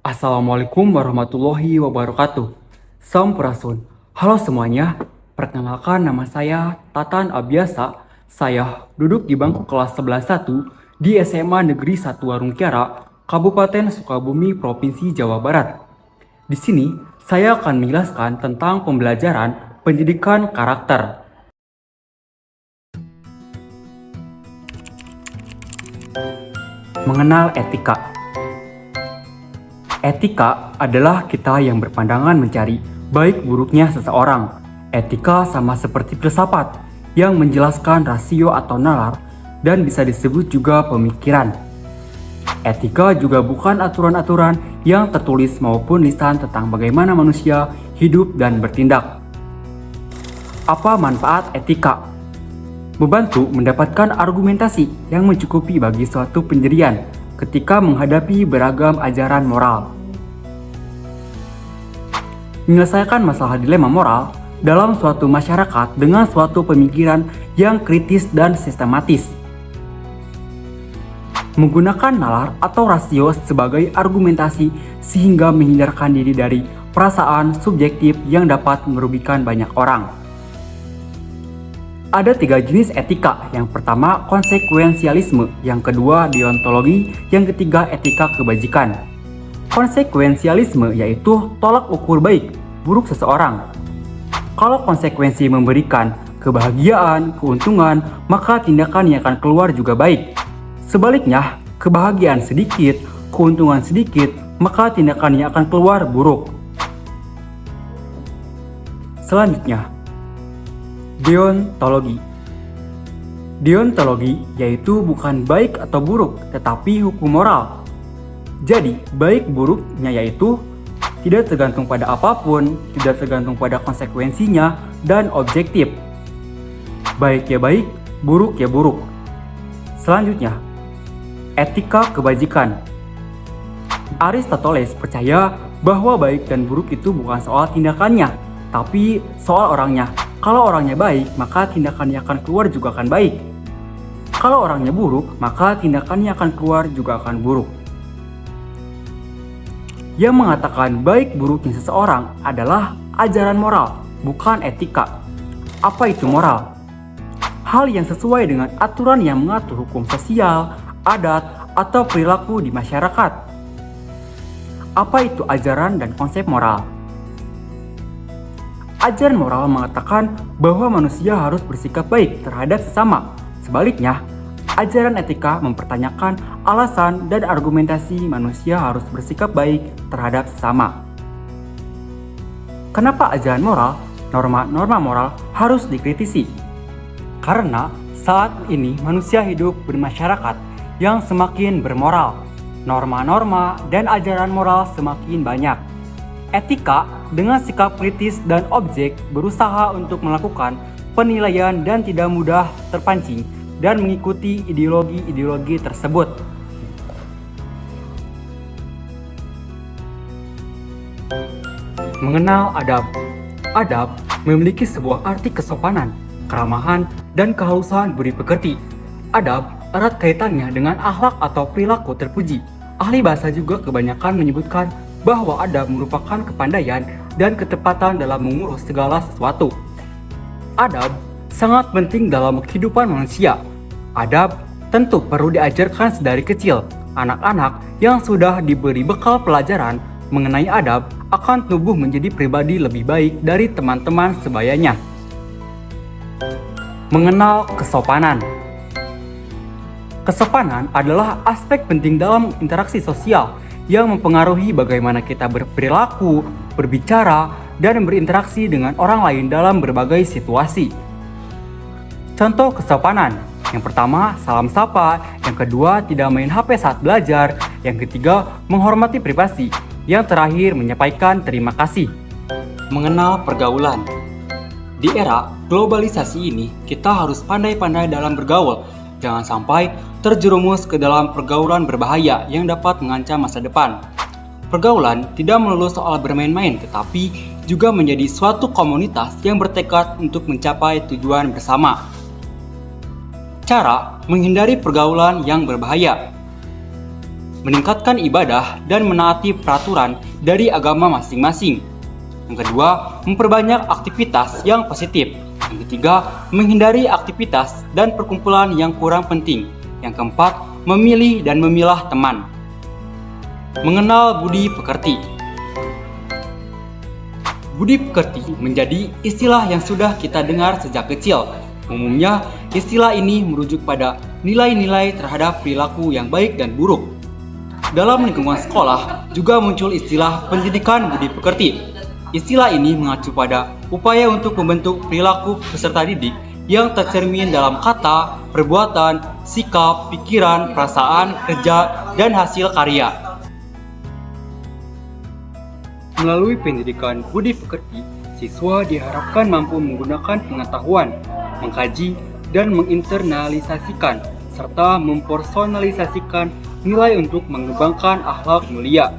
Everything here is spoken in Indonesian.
Assalamualaikum warahmatullahi wabarakatuh. Sampurasun. Halo semuanya. Perkenalkan nama saya Tatan Abiasa. Saya duduk di bangku kelas 11-1 di SMA Negeri 1 Warung Kiara, Kabupaten Sukabumi, Provinsi Jawa Barat. Di sini saya akan menjelaskan tentang pembelajaran pendidikan karakter. Mengenal etika. Etika adalah kita yang berpandangan mencari baik buruknya seseorang. Etika sama seperti filsafat yang menjelaskan rasio atau nalar dan bisa disebut juga pemikiran. Etika juga bukan aturan-aturan yang tertulis maupun lisan tentang bagaimana manusia hidup dan bertindak. Apa manfaat etika? Membantu mendapatkan argumentasi yang mencukupi bagi suatu pendirian ketika menghadapi beragam ajaran moral. Menyelesaikan masalah dilema moral dalam suatu masyarakat dengan suatu pemikiran yang kritis dan sistematis. Menggunakan nalar atau rasio sebagai argumentasi sehingga menghindarkan diri dari perasaan subjektif yang dapat merugikan banyak orang. Ada 3 jenis etika. Yang pertama, konsekuensialisme. Yang kedua, deontologi. Yang ketiga, etika kebajikan. Konsekuensialisme yaitu tolak ukur baik, buruk seseorang. Kalau konsekuensi memberikan kebahagiaan, keuntungan, maka tindakan yang akan keluar juga baik. Sebaliknya, kebahagiaan sedikit, keuntungan sedikit, maka tindakan yang akan keluar buruk. Selanjutnya, deontologi. Deontologi yaitu bukan baik atau buruk, tetapi hukum moral. Jadi, baik buruknya yaitu tidak tergantung pada apapun, tidak tergantung pada konsekuensinya, dan objektif. Baik ya baik, buruk ya buruk. Selanjutnya, etika kebajikan. Aristoteles percaya bahwa baik dan buruk itu bukan soal tindakannya, tapi soal orangnya. Kalau orangnya baik, maka tindakan yang akan keluar juga akan baik. Kalau orangnya buruk, maka tindakannya akan keluar juga akan buruk. Yang mengatakan baik buruknya seseorang adalah ajaran moral, bukan etika. Apa itu moral? Hal yang sesuai dengan aturan yang mengatur hukum sosial, adat, atau perilaku di masyarakat. Apa itu ajaran dan konsep moral? Ajaran moral mengatakan bahwa manusia harus bersikap baik terhadap sesama. Sebaliknya, ajaran etika mempertanyakan alasan dan argumentasi manusia harus bersikap baik terhadap sesama. Kenapa ajaran moral, norma-norma moral harus dikritisi? Karena saat ini manusia hidup bermasyarakat yang semakin bermoral. Norma-norma dan ajaran moral semakin banyak. Etika dengan sikap kritis dan objek berusaha untuk melakukan penilaian dan tidak mudah terpancing dan mengikuti ideologi-ideologi tersebut. Mengenal adab. Adab memiliki sebuah arti kesopanan, keramahan, dan kehalusan budi pekerti. Adab erat kaitannya dengan akhlak atau perilaku terpuji. Ahli bahasa juga kebanyakan menyebutkan bahwa adab merupakan kepandaian dan ketepatan dalam mengurus segala sesuatu. Adab sangat penting dalam kehidupan manusia. Adab tentu perlu diajarkan sedari kecil. Anak-anak yang sudah diberi bekal pelajaran mengenai adab akan tumbuh menjadi pribadi lebih baik dari teman-teman sebayanya. Mengenal kesopanan. Kesopanan adalah aspek penting dalam interaksi sosial yang mempengaruhi bagaimana kita berperilaku, berbicara, dan berinteraksi dengan orang lain dalam berbagai situasi. Contoh kesopanan. Yang pertama, salam sapa. Yang kedua, tidak main HP saat belajar. Yang ketiga, menghormati privasi. Yang terakhir, menyampaikan terima kasih. Mengenal pergaulan. Di era globalisasi ini, kita harus pandai-pandai dalam bergaul. Jangan sampai terjerumus ke dalam pergaulan berbahaya yang dapat mengancam masa depan. Pergaulan tidak melulu soal bermain-main, tetapi juga menjadi suatu komunitas yang bertekad untuk mencapai tujuan bersama. Cara menghindari pergaulan yang berbahaya. meningkatkan ibadah dan menaati peraturan dari agama masing-masing. Yang kedua, memperbanyak aktivitas yang positif. Yang ketiga, menghindari aktivitas dan perkumpulan yang kurang penting. Yang keempat, memilih dan memilah teman. Mengenal budi pekerti. Budi pekerti menjadi istilah yang sudah kita dengar sejak kecil. Umumnya, istilah ini merujuk pada nilai-nilai terhadap perilaku yang baik dan buruk. Dalam lingkungan sekolah, juga muncul istilah pendidikan budi pekerti. Istilah ini mengacu pada upaya untuk membentuk perilaku peserta didik yang tercermin dalam kata, perbuatan, sikap, pikiran, perasaan, kerja, dan hasil karya. Melalui pendidikan budi pekerti, siswa diharapkan mampu menggunakan pengetahuan, mengkaji, dan menginternalisasikan, serta mempersonalisasikan nilai untuk mengembangkan akhlak mulia.